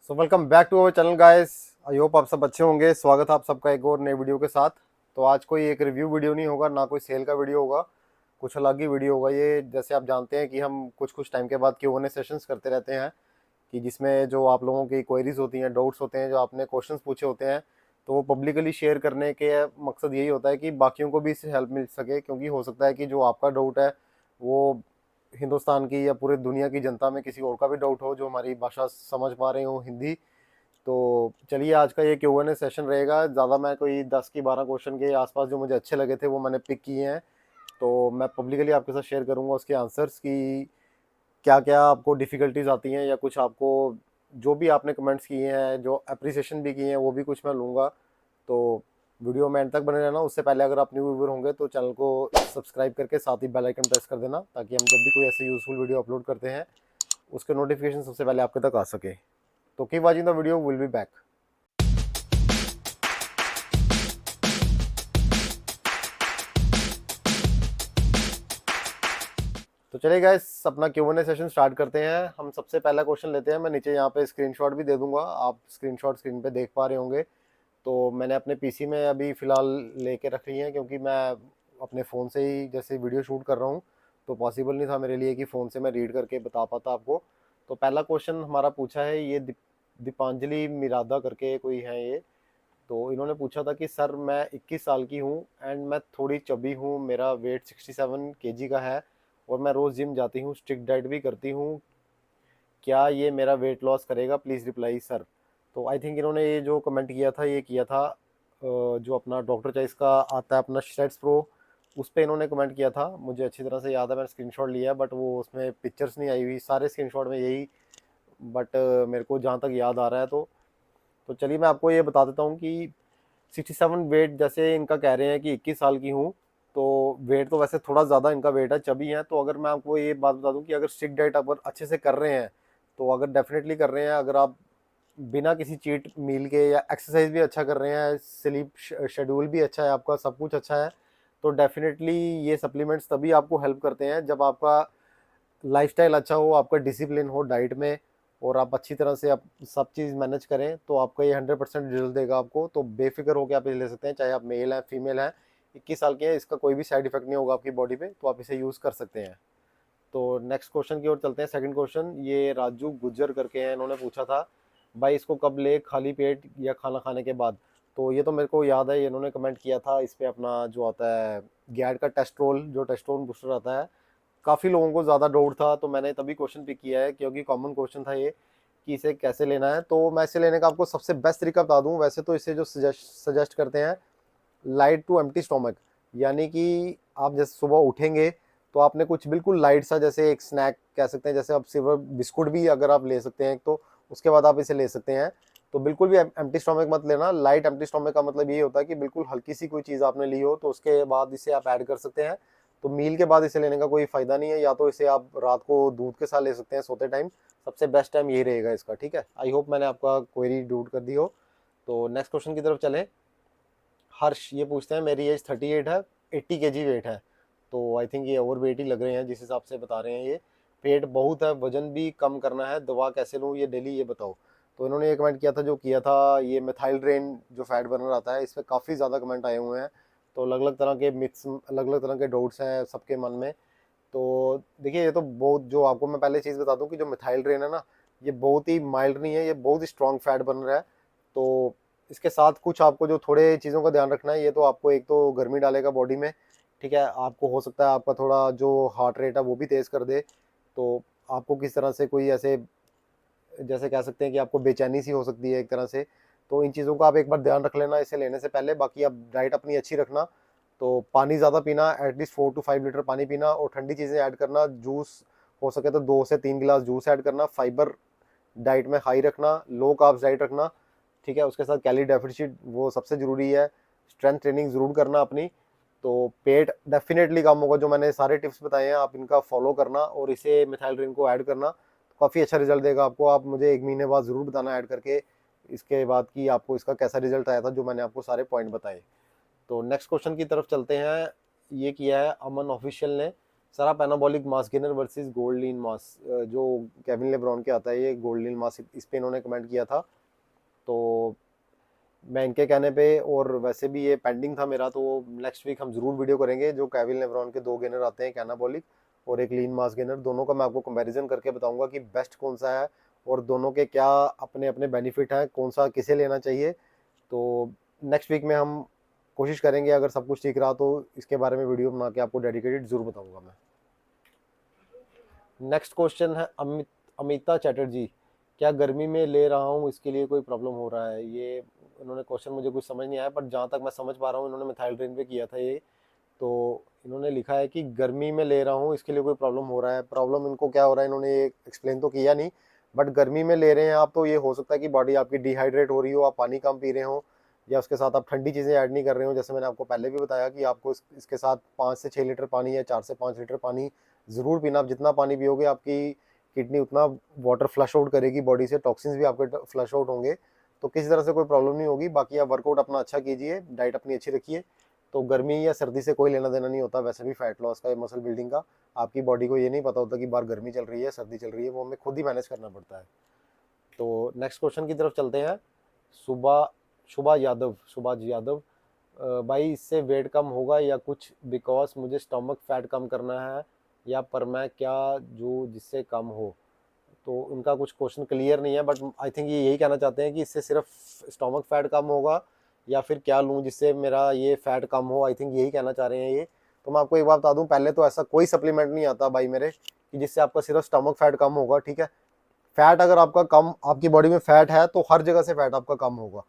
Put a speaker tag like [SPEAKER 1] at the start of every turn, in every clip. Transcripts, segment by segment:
[SPEAKER 1] So welcome back to our channel guys. I hope आप सब अच्छे होंगे। स्वागत है आप सबका एक और नए वीडियो के साथ। तो आज कोई एक रिव्यू वीडियो नहीं होगा, ना कोई सेल का वीडियो होगा, कुछ अलग ही वीडियो होगा ये। जैसे आप जानते हैं कि हम कुछ कुछ टाइम के बाद Q&A सेशंस करते रहते हैं, कि जिसमें जो आप लोगों की क्वेरीज होती हैं, डाउट्स होते हैं, जो आपने क्वेश्चंस पूछे होते हैं, तो वो पब्लिकली शेयर करने के मकसद यही होता है कि बाकियों को भी इससे हेल्प मिल सके। क्योंकि हो सकता है कि जो आपका डाउट है वो हिंदुस्तान की या पूरी दुनिया की जनता में किसी और का भी डाउट हो, जो हमारी भाषा समझ पा रहे हो हिंदी। तो चलिए, आज का ये Q&A सेशन रहेगा। ज़्यादा मैं कोई 10 की 12 क्वेश्चन के आसपास जो मुझे अच्छे लगे थे वो मैंने पिक किए हैं। तो मैं पब्लिकली आपके साथ शेयर करूंगा उसके आंसर्स की क्या क्या आपको डिफ़िकल्टीज आती हैं, या कुछ आपको जो भी आपने कमेंट्स किए हैं, जो अप्रिसिएशन भी किए हैं, वो भी कुछ मैं लूँगा। तो वीडियो में एंड तक बने रहना। उससे पहले अगर आप न्यू व्यूअर होंगे तो चैनल को सब्सक्राइब करके साथ ही बेल आइकन प्रेस कर देना, ताकि हम जब भी कोई ऐसे यूज़फुल वीडियो अपलोड करते हैं उसके नोटिफिकेशन सबसे पहले आपके तक आ सके। तो keep watching the video, will be back. तो चलिए गाइस, अपना Q&A सेशन स्टार्ट करते हैं। हम सबसे पहला क्वेश्चन लेते हैं। मैं नीचे यहाँ पे स्क्रीनशॉट भी दे दूंगा, आप स्क्रीनशॉट स्क्रीन पे देख पा रहे होंगे। तो मैंने अपने पीसी में अभी फ़िलहाल लेके रख रही हैं, क्योंकि मैं अपने फ़ोन से ही जैसे वीडियो शूट कर रहा हूँ, तो पॉसिबल नहीं था मेरे लिए कि फ़ोन से मैं रीड करके बता पाता आपको। तो पहला क्वेश्चन हमारा पूछा है, ये दीपांजलि मिरादा करके कोई है ये। तो इन्होंने पूछा था कि सर, मैं 21 साल की हूँ एंड मैं थोड़ी चबी हूँ, मेरा वेट 67 केजी का है, और मैं रोज़ जिम जाती हूँ, स्ट्रिक्ट डाइट भी करती हूँ। क्या ये मेरा वेट लॉस करेगा? Please reply sir. तो आई थिंक इन्होंने ये जो कमेंट किया था, ये किया था जो अपना डॉक्टर चॉइस का आता है अपना शेड्स प्रो, उस पर इन्होंने कमेंट किया था। मुझे अच्छी तरह से याद है, मैंने स्क्रीनशॉट लिया है, बट वो उसमें पिक्चर्स नहीं आई हुई सारे स्क्रीनशॉट में यही। बट मेरे को जहाँ तक याद आ रहा है, तो चलिए मैं आपको ये बता देता हूँ कि 67 वेट जैसे इनका कह रहे हैं कि 21 साल की हूँ। तो वेट तो वैसे थोड़ा ज़्यादा इनका वेट है, चबी है। तो अगर मैं आपको ये बात बता दूँ कि अगर स्ट्रिक्ट डाइट अगर अच्छे से कर रहे हैं, तो अगर डेफिनेटली कर रहे हैं, अगर आप बिना किसी चीट मील के, या एक्सरसाइज भी अच्छा कर रहे हैं, स्लीप शेड्यूल भी अच्छा है आपका, सब कुछ अच्छा है, तो डेफिनेटली ये सप्लीमेंट्स तभी आपको हेल्प करते हैं जब आपका लाइफस्टाइल अच्छा हो, आपका डिसिप्लिन हो डाइट में, और आप अच्छी तरह से आप सब चीज़ मैनेज करें, तो आपका ये 100% रिजल्ट देगा आपको। तो बेफिक्र होकर आप इसे ले सकते हैं, चाहे आप मेल हैं फीमेल हैं, 21 साल के हैं, इसका कोई भी साइड इफेक्ट नहीं होगा आपकी बॉडी पे, तो आप इसे यूज़ कर सकते हैं। तो नेक्स्ट क्वेश्चन की ओर चलते हैं। सेकंड क्वेश्चन ये राजू गुज्जर करके हैं, इन्होंने पूछा था, भाई इसको कब ले, खाली पेट या खाना खाने के बाद? तो ये तो मेरे को याद है, इन्होंने कमेंट किया था इस पे अपना जो आता है गैड का टेस्ट्रोल, जो टेस्ट्रोन बूस्टर आता है। काफ़ी लोगों को ज़्यादा डाउट था, तो मैंने तभी क्वेश्चन पिक किया है, क्योंकि कॉमन क्वेश्चन था ये कि इसे कैसे लेना है। तो मैं इसे लेने का आपको सबसे बेस्ट तरीका बता दूं। वैसे तो इसे जो सजेस्ट करते हैं, लाइट टू एम्प्टी स्टोमक, यानी कि आप जैसे सुबह उठेंगे तो आपने कुछ बिल्कुल लाइट सा, जैसे एक स्नैक कह सकते हैं, जैसे आप सिर्फ बिस्कुट भी अगर आप ले सकते हैं, तो उसके बाद आप इसे ले सकते हैं। तो बिल्कुल भी एम्प्टी स्टोमक मत लेना। लाइट एम्प्टी स्टोमक का मतलब ये होता है कि बिल्कुल हल्की सी कोई चीज़ आपने ली हो, तो उसके बाद इसे आप ऐड कर सकते हैं। तो मील के बाद इसे लेने का कोई फ़ायदा नहीं है। या तो इसे आप रात को दूध के साथ ले सकते हैं सोते टाइम, सबसे बेस्ट टाइम यही रहेगा इसका। ठीक है, आई होप मैंने आपका क्वेरी दूर कर दी हो। तो नेक्स्ट क्वेश्चन की तरफ चलें। हर्ष ये पूछते हैं, मेरी एज 38 है, 80 केजी वेट है। तो आई थिंक ये ओवर वेट ही लग रहे हैं जिस हिसाब से बता रहे हैं ये। पेट बहुत है, वजन भी कम करना है, दवा कैसे लूँ ये डेली, ये बताओ। तो इन्होंने ये कमेंट किया था, जो किया था ये मिथाइल ड्रेन जो फैट बर्नर आता है, इस पर काफ़ी ज़्यादा कमेंट आए हुए हैं। तो अलग अलग तरह के मिथ्स, अलग अलग तरह के डाउट्स हैं सबके मन में। तो देखिए, ये तो बहुत, जो आपको मैं पहले चीज़ बता दूं कि जो मिथाइल ड्रेन है ना, ये बहुत ही माइल्ड नहीं है, ये बहुत ही स्ट्रॉन्ग फैट बर्नर है। तो इसके साथ कुछ आपको जो थोड़े चीज़ों का ध्यान रखना है, ये तो आपको एक तो गर्मी डालेगा बॉडी में। ठीक है, आपको हो सकता है आपका थोड़ा जो हार्ट रेट है वो भी तेज़ कर दे। तो आपको किस तरह से कोई ऐसे, जैसे कह सकते हैं कि आपको बेचैनी सी हो सकती है एक तरह से। तो इन चीज़ों का आप एक बार ध्यान रख लेना इसे लेने से पहले। बाकी आप डाइट अपनी अच्छी रखना। तो पानी ज़्यादा पीना, एटलीस्ट 4 to 5 लीटर पानी पीना, और ठंडी चीज़ें ऐड करना। जूस हो सके तो 2 से 3 गिलास जूस ऐड करना। फाइबर डाइट में हाई रखना, लो कार्ब्स डाइट रखना। ठीक है, उसके साथ कैलोरी डेफिसिट वो सबसे ज़रूरी है। स्ट्रेंथ ट्रेनिंग ज़रूर करना अपनी। तो पेट डेफिनेटली कम होगा। जो मैंने सारे टिप्स बताए हैं आप इनका फॉलो करना, और इसे मिथाइल ड्रिंक को ऐड करना, काफ़ी अच्छा रिजल्ट देगा आपको। आप मुझे 1 महीने बाद ज़रूर बताना ऐड करके इसके बाद कि आपको इसका कैसा रिजल्ट आया था, जो मैंने आपको सारे पॉइंट बताए। तो नेक्स्ट क्वेश्चन की तरफ चलते हैं। ये किया है अमन ऑफिशियल ने। सर आप anabolic mass gainer versus gold lean mass, जो केविन लेब्रॉन के आता है ये गोल्ड लीन मास, इस पे इन्होंने कमेंट किया था। तो मैं इनके कहने पे, और वैसे भी ये पेंडिंग था मेरा, तो नेक्स्ट वीक हम जरूर वीडियो करेंगे। जो केविन लेब्रॉन के 2 गेनर आते हैं, एक एनाबॉलिक और एक लीन मास गेनर, दोनों का मैं आपको कंपैरिजन करके बताऊंगा कि बेस्ट कौन सा है और दोनों के क्या अपने अपने बेनिफिट हैं, कौन सा किसे लेना चाहिए। तो नेक्स्ट वीक में हम कोशिश करेंगे, अगर सब कुछ ठीक रहा तो इसके बारे में वीडियो बना के आपको डेडिकेटेड जरूर बताऊंगा मैं। नेक्स्ट क्वेश्चन है अमिता चैटर्जी, क्या गर्मी में ले रहा हूँ इसके लिए कोई प्रॉब्लम हो रहा है? ये इन्होंने क्वेश्चन मुझे कुछ समझ नहीं आया, बट जहाँ तक मैं समझ पा रहा हूँ इन्होंने मिथाइल ड्रेन पे किया था ये। तो इन्होंने लिखा है कि गर्मी में ले रहा हूँ इसके लिए कोई प्रॉब्लम हो रहा है। प्रॉब्लम इनको क्या हो रहा है इन्होंने ये एक्सप्लेन तो किया नहीं, बट गर्मी में ले रहे हैं आप तो ये हो सकता है कि बॉडी आपकी डिहाइड्रेट हो रही हो, आप पानी कम पी रहे हो, या उसके साथ आप ठंडी चीज़ें ऐड नहीं कर रहे हो। जैसे मैंने आपको पहले भी बताया कि आपको इसके साथ 5 से 6 लीटर पानी या 4 से 5 लीटर पानी ज़रूर पीना। आप जितना पानी पियोगे आपकी किडनी उतना वाटर फ्लश आउट करेगी बॉडी से, टॉक्सिन्स भी आपके फ्लश आउट होंगे, तो किसी तरह से कोई प्रॉब्लम नहीं होगी। बाकी आप वर्कआउट अपना अच्छा कीजिए, डाइट अपनी अच्छी रखिए, तो गर्मी या सर्दी से कोई लेना देना नहीं होता। वैसे भी फैट लॉस का या मसल बिल्डिंग का आपकी बॉडी को ये नहीं पता होता कि बाहर गर्मी चल रही है सर्दी चल रही है, वो हमें खुद ही मैनेज करना पड़ता है। तो नेक्स्ट क्वेश्चन की तरफ चलते हैं। सुबह सुभाष यादव, भाई इससे वेट कम होगा या कुछ, बिकॉज मुझे स्टमक फैट कम करना है, या पर मैं क्या जो जिससे कम हो। तो उनका कुछ क्वेश्चन क्लियर नहीं है, बट आई थिंक ये यही कहना चाहते हैं कि इससे सिर्फ स्टमक फैट कम होगा, या फिर क्या लूँ जिससे मेरा ये फैट कम हो। आई थिंक यही कहना चाह रहे हैं ये। तो मैं आपको एक बात बता दूं, पहले तो ऐसा कोई सप्लीमेंट नहीं आता भाई मेरे कि जिससे आपका सिर्फ स्टमक फैट कम होगा, ठीक है। फैट अगर आपका कम, आपकी बॉडी में फैट है तो हर जगह से फैट आपका कम होगा।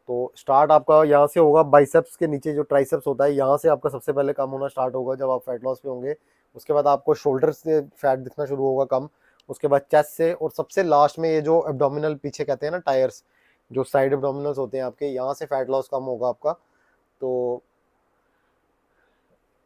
[SPEAKER 1] तो स्टार्ट आपका यहाँ से होगा, बाइसेप्स के नीचे जो ट्राइसेप्स होता है यहाँ से आपका सबसे पहले कम होना स्टार्ट होगा जब आप फैट लॉस पे होंगे। उसके बाद आपको शोल्डर से फैट दिखना शुरू होगा कम, उसके बाद चेस्ट से, और सबसे लास्ट में ये जो एब्डोमिनल पीछे कहते हैं ना टायर्स, जो साइड एब्डोमिनल्स होते हैं आपके, यहाँ से फैट लॉस कम होगा आपका। तो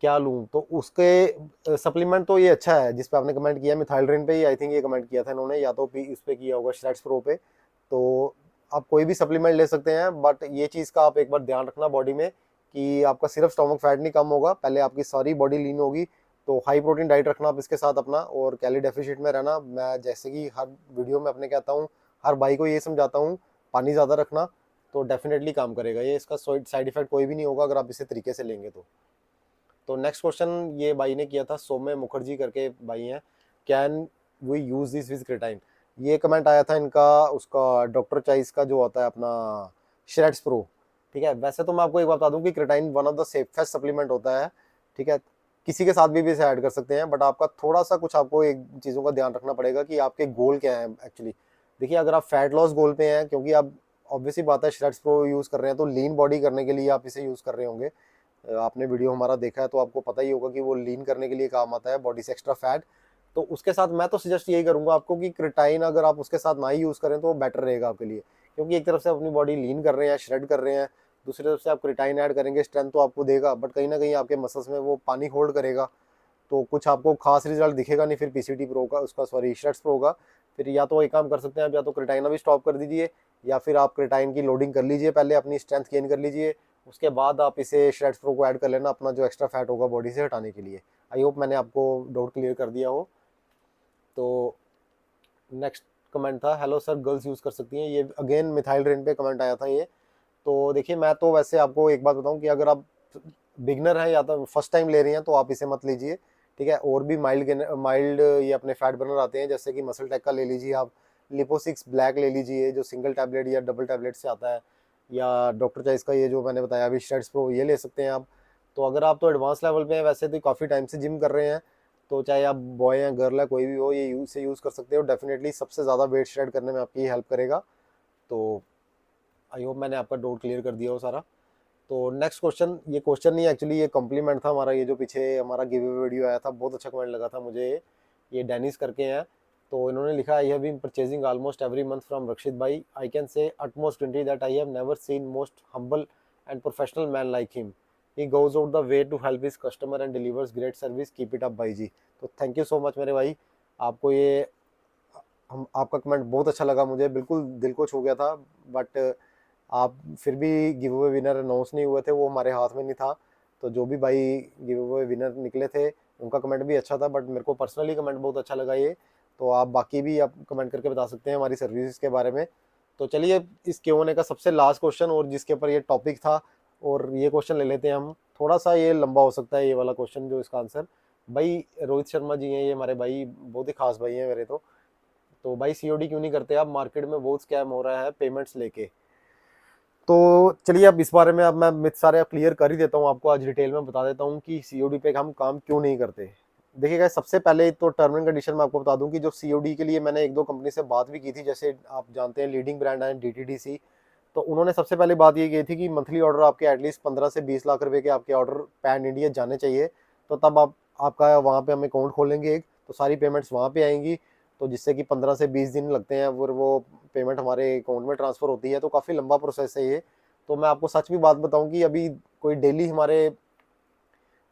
[SPEAKER 1] क्या लूँ, तो उसके सप्लीमेंट तो ये अच्छा है जिस पे आपने कमेंट किया, मिथाइल पे ही आई थिंक ये कमेंट किया था इन्होंने, या तो इस पे किया होगा श्रेड्स प्रो पे। तो आप कोई भी सप्लीमेंट ले सकते हैं, बट ये चीज़ का आप एक बार ध्यान रखना बॉडी में कि आपका सिर्फ स्टमक फैट नहीं कम होगा, पहले आपकी सारी बॉडी लीन होगी। तो हाई प्रोटीन डाइट रखना आप इसके साथ अपना, और कैलोरी डेफिशिएंट में रहना। मैं जैसे कि हर वीडियो में अपने कहता हूँ, हर भाई को ये समझाता हूँ, पानी ज़्यादा रखना, तो डेफिनेटली काम करेगा ये। इसका साइड इफेक्ट कोई भी नहीं होगा अगर आप इसे तरीके से लेंगे तो नेक्स्ट क्वेश्चन ये भाई ने किया था, सौम्य मुखर्जी करके भाई हैं, can we use this with creatine. ये कमेंट आया था इनका उसका डॉक्टर चॉइस का जो आता है अपना श्रेड्स प्रो, ठीक है। वैसे तो मैं आपको एक बात बता दूं कि क्रेटाइन one of the safest supplement होता है, ठीक है। किसी के साथ भी इसे ऐड कर सकते हैं, बट आपका थोड़ा सा कुछ आपको एक चीज़ों का ध्यान रखना पड़ेगा कि आपके गोल क्या है एक्चुअली। देखिए अगर आप फैट लॉस गोल पे हैं, क्योंकि आप ऑब्वियसली बात है श्रेड्स प्रो यूज़ कर रहे हैं, तो लीन बॉडी करने के लिए आप इसे यूज़ कर रहे होंगे। आपने वीडियो हमारा देखा है तो आपको पता ही होगा कि वो लीन करने के लिए काम आता है, बॉडी से एक्स्ट्रा फैट। तो उसके साथ मैं तो सजेस्ट यही करूंगा आपको कि क्रिटाइन अगर आप उसके साथ ना ही यूज़ करें तो वो बेटर रहेगा आपके लिए, क्योंकि एक तरफ से अपनी बॉडी लीन कर रहे हैं, श्रेड कर रहे हैं, दूसरी तरफ से आप क्रिटाइन ऐड करेंगे, स्ट्रेंथ तो आपको देगा, बट कहीं ना कहीं आपके मसल्स में वो पानी होल्ड करेगा, तो कुछ आपको खास रिजल्ट दिखेगा नहीं फिर पीसीटी प्रो का, उसका सॉरी श्रेड्स प्रो का। फिर या तो एक काम कर सकते हैं आप, या तो क्रिटाइन अभी स्टॉप कर दीजिए, या फिर आप क्रिटाइन की लोडिंग कर लीजिए, पहले अपनी स्ट्रेंथ गेन कर लीजिए, उसके बाद आप इसे श्रेड्स प्रो को ऐड कर लेना अपना जो एक्स्ट्रा फैट होगा बॉडी से हटाने के लिए। आई होप मैंने आपको डाउट क्लियर कर दिया हो। तो नेक्स्ट कमेंट था, हेलो सर गर्ल्स यूज़ कर सकती हैं, ये अगेन मिथाइल रेन पे कमेंट आया था ये। तो देखिए मैं तो वैसे आपको एक बात बताऊं कि अगर आप बिगनर हैं या तो फर्स्ट टाइम ले रही हैं तो आप इसे मत लीजिए, ठीक है। और भी माइल्ड ये अपने फैट बर्नर आते हैं, जैसे कि मसल टेक का ले लीजिए आप, लिपोसिक्स ब्लैक ले लीजिए जो सिंगल टैबलेट या डबल टैबलेट से आता है, या डॉक्टर चॉइस का ये जो मैंने बताया अभी श्रेड्स प्रो, ये ले सकते हैं आप। तो अगर आप तो एडवांस लेवल पे हैं, वैसे तो काफ़ी टाइम से जिम कर रहे हैं, तो चाहे आप बॉय हैं गर्ल है कोई भी हो, ये से यूज़ कर सकते हो। डेफिनेटली सबसे ज़्यादा वेट श्रेड करने में आपकी हेल्प करेगा। तो आई होप मैंने आपका डाउट क्लियर कर दिया हो सारा। तो नेक्स्ट क्वेश्चन, ये क्वेश्चन नहीं एक्चुअली ये कॉम्प्लीमेंट था हमारा, ये जो पीछे हमारा गिव अवे वीडियो आया था बहुत अच्छा कमेंट लगा था मुझे। ये डेनिस करके हैं, तो इन्होंने लिखा, I have been purchasing almost every month from Rakshit भाई, I can say utmost 20 that I have never seen most humble and professional man like him, he goes out the way to help his customer and delivers great service, keep it up भाई जी। तो thank you so much मेरे भाई, आपको ये हम आपका comment बहुत अच्छा लगा मुझे, बिल्कुल दिल को छू गया था। बट आप फिर भी गिव अवे विनर अनाउंस नहीं हुए थे, वो हमारे हाथ में नहीं था। तो जो भी भाई गिव अवे विनर निकले थे उनका कमेंट भी अच्छा था, बट मेरे को पर्सनली कमेंट बहुत अच्छा लगा ये। तो आप बाकी भी आप कमेंट करके बता सकते हैं हमारी सर्विसेज के बारे में। तो चलिए इस Q&A का सबसे लास्ट क्वेश्चन, और जिसके ऊपर ये टॉपिक था, और ये क्वेश्चन ले लेते हैं हम। थोड़ा सा ये लंबा हो सकता है ये वाला क्वेश्चन, जो इसका आंसर भाई रोहित शर्मा जी हैं, ये हमारे भाई बहुत ही खास भाई हैं मेरे। तो भाई COD क्यों नहीं करते आप, मार्केट में बहुत स्कैम हो रहा है पेमेंट्स लेके। तो चलिए अब इस बारे में अब मैं मिथ सारे क्लियर कर ही देता हूँ आपको, आज डिटेल में बता देता हूँ कि COD पे हम काम क्यों नहीं करते। देखिए गाइस, सबसे पहले तो टर्म एंड कंडीशन में आपको बता दूं कि जो COD के लिए मैंने एक दो कंपनी से बात भी की थी, जैसे आप जानते हैं लीडिंग ब्रांड है DTDC। तो उन्होंने सबसे पहले बात ये की थी कि मंथली ऑर्डर आपके एटलीस्ट 15 से 20 लाख रुपए के आपके ऑर्डर पैन इंडिया जाने चाहिए। तो तब आप आपका वहाँ पे हम अकाउंट खोलेंगे एक, तो सारी पेमेंट्स वहाँ पे आएंगी। तो जिससे कि 15 से 20 दिन लगते हैं, फिर वो पेमेंट हमारे अकाउंट में ट्रांसफर होती है। तो काफ़ी लंबा प्रोसेस है ये। तो मैं आपको सच भी बात बताऊं कि अभी कोई डेली हमारे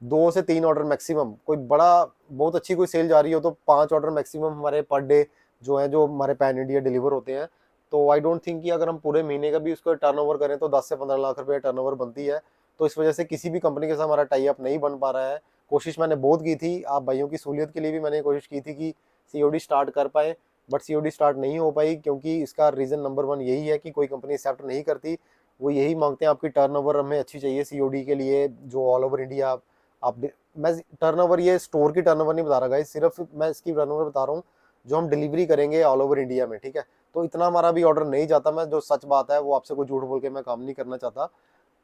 [SPEAKER 1] 2 से 3 ऑर्डर मैक्सिमम, कोई बड़ा बहुत अच्छी कोई सेल जा रही हो तो 5 ऑर्डर मैक्सिमम हमारे पर डे जो है, जो हमारे पैन इंडिया डिलीवर होते हैं। तो आई डोंट थिंक कि अगर हम पूरे महीने का भी उसको टर्नओवर करें तो 10 से 15 लाख रुपए टर्नओवर बनती है। तो इस वजह से किसी भी कंपनी के साथ हमारा टाई अप नहीं बन पा रहा है। कोशिश मैंने बहुत की थी, आप भाइयों की सहूलियत के लिए भी मैंने कोशिश की थी कि COD स्टार्ट कर पाए, बट COD स्टार्ट नहीं हो पाई, क्योंकि इसका रीज़न नंबर 1 यही है कि कोई कंपनी एक्सेप्ट नहीं करती। वो यही मांगते हैं आपकी टर्नओवर हमें अच्छी चाहिए COD के लिए, जो ऑल ओवर इंडिया आप मैं टर्नओवर ये स्टोर की टर्नओवर नहीं बता रहा गाइस, सिर्फ मैं इसकी टर्नओवर बता रहा हूँ जो हम डिलीवरी करेंगे ऑल ओवर इंडिया में, ठीक है। तो इतना हमारा भी ऑर्डर नहीं जाता, मैं जो सच बात है वो आपसे कोई झूठ बोल के मैं काम नहीं करना चाहता।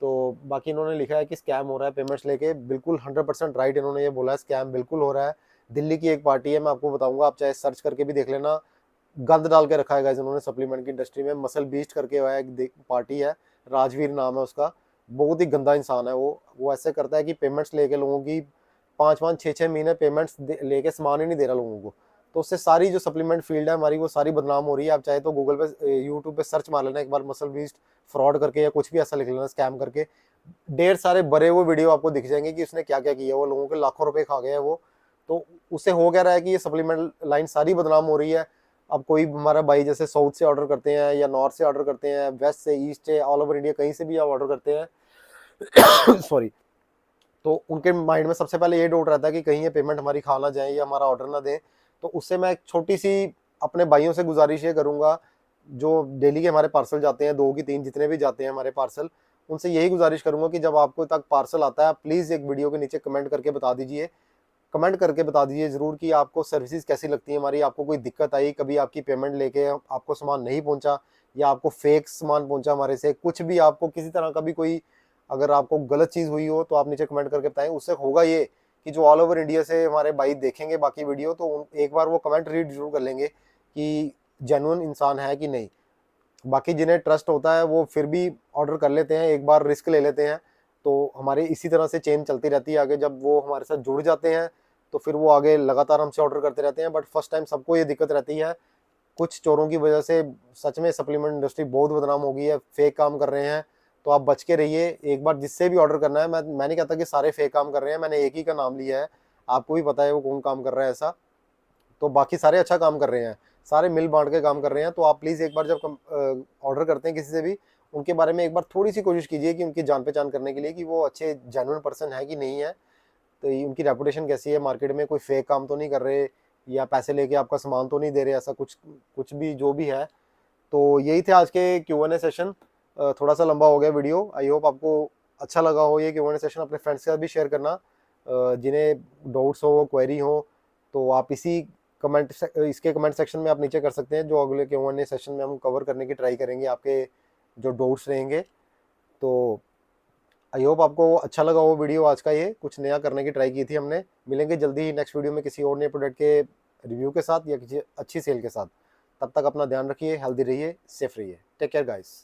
[SPEAKER 1] तो बाकी इन्होंने लिखा है कि स्कैम हो रहा है पेमेंट्स लेके, बिल्कुल 100% राइट इन्होंने ये बोला है, स्कैम बिल्कुल हो रहा है। दिल्ली की एक पार्टी है, मैं आपको बताऊंगा, आप चाहे सर्च करके भी देख लेना, गंद डाल के रखा है गाइस इन्होंने सप्लीमेंट की इंडस्ट्री में। मसल बीस्ट करके है एक पार्टी है, राजवीर नाम है उसका, बहुत ही गंदा इंसान है वो ऐसे करता है कि पेमेंट्स लेके लोगों की 5-5 6-6 महीने पेमेंट्स लेके सामान ही नहीं दे रहा लोगों को। तो उससे सारी जो सप्लीमेंट फील्ड है हमारी वो सारी बदनाम हो रही है। आप चाहे तो गूगल पे यूट्यूब पे सर्च मार लेना एक बार, मसल बीस्ट फ्रॉड करके या कुछ भी ऐसा लिख लेना स्कैम करके, ढेर सारे बड़े वो वीडियो आपको दिख जाएंगे कि उसने क्या क्या किया, वो लोगों के लाखों रुपए खा गया है वो। तो उससे हो क्या रहा है कि ये सप्लीमेंट लाइन सारी बदनाम हो रही है। अब कोई हमारा भाई जैसे साउथ से ऑर्डर करते हैं या नॉर्थ से ऑर्डर करते हैं, वेस्ट से, ईस्ट से, ऑल ओवर इंडिया कहीं से भी आप ऑर्डर करते हैं सॉरी, तो उनके माइंड में सबसे पहले ये डाउट रहता है कि कहीं ये पेमेंट हमारी खा ना जाए या हमारा ऑर्डर ना दें। तो उससे मैं एक छोटी सी अपने भाइयों से गुजारिश ये करूंगा, जो डेली के हमारे पार्सल जाते हैं, 2 की 3 जितने भी जाते हैं हमारे पार्सल, उनसे यही गुजारिश करूंगा कि जब आपको तक पार्सल आता है प्लीज़ एक वीडियो के नीचे कमेंट करके बता दीजिए, कमेंट करके बता दीजिए ज़रूर कि आपको सर्विसेज कैसी लगती है हमारी, आपको कोई दिक्कत आई कभी, आपकी पेमेंट लेके आपको सामान नहीं पहुंचा, या आपको फेक सामान पहुंचा हमारे से, कुछ भी आपको किसी तरह का भी कोई अगर आपको गलत चीज़ हुई हो तो आप नीचे कमेंट करके बताएं। उससे होगा ये कि जो ऑल ओवर इंडिया से हमारे भाई देखेंगे बाकी वीडियो, तो एक बार वो कमेंट रीड जरूर कर लेंगे कि जेन्युइन इंसान है कि नहीं। बाकी जिन्हें ट्रस्ट होता है वो फिर भी ऑर्डर कर लेते हैं, एक बार रिस्क ले लेते हैं। तो हमारी इसी तरह से चेन चलती रहती है आगे, जब वो हमारे साथ जुड़ जाते हैं तो फिर वो आगे लगातार हमसे ऑर्डर करते रहते हैं। बट फर्स्ट टाइम सबको ये दिक्कत रहती है, कुछ चोरों की वजह से सच में सप्लीमेंट इंडस्ट्री बहुत बदनाम हो गई है, फेक काम कर रहे हैं। तो आप बच के रहिए, एक बार जिससे भी ऑर्डर करना है, मैं नहीं कहता कि सारे फेक काम कर रहे हैं, मैंने एक ही का नाम लिया है, आपको भी पता है वो कौन काम कर रहा है ऐसा। तो बाकी सारे अच्छा काम कर रहे हैं, सारे मिल बांट के काम कर रहे हैं। तो आप प्लीज़ एक बार जब ऑर्डर करते हैं किसी से भी, उनके बारे में एक बार थोड़ी सी कोशिश कीजिए कि उनकी जान पहचान करने के लिए कि वो अच्छे जेन्युइन पर्सन है कि नहीं है, तो उनकी रेपुटेशन कैसी है मार्केट में, कोई फेक काम तो नहीं कर रहे, या पैसे लेके आपका सामान तो नहीं दे रहे, ऐसा कुछ कुछ भी जो भी है। तो यही थे आज के Q&A सेशन। थोड़ा सा लंबा हो गया वीडियो, आई होप आपको अच्छा लगा हो ये Q&A सेशन। अपने फ्रेंड्स के साथ भी शेयर करना, जिन्हें डाउट्स हो, क्वेरी हो, तो आप इसके कमेंट सेक्शन में आप नीचे कर सकते हैं, जो अगले Q&A सेशन में हम कवर करने की ट्राई करेंगे आपके जो डाउट्स रहेंगे। तो आई होप आपको अच्छा लगा वो वीडियो आज का, ये कुछ नया करने की ट्राई की थी हमने। मिलेंगे जल्दी ही नेक्स्ट वीडियो में किसी और नए प्रोडक्ट के रिव्यू के साथ या किसी अच्छी सेल के साथ। तब तक अपना ध्यान रखिए, हेल्दी रहिए, सेफ रहिए, टेक केयर गाइस।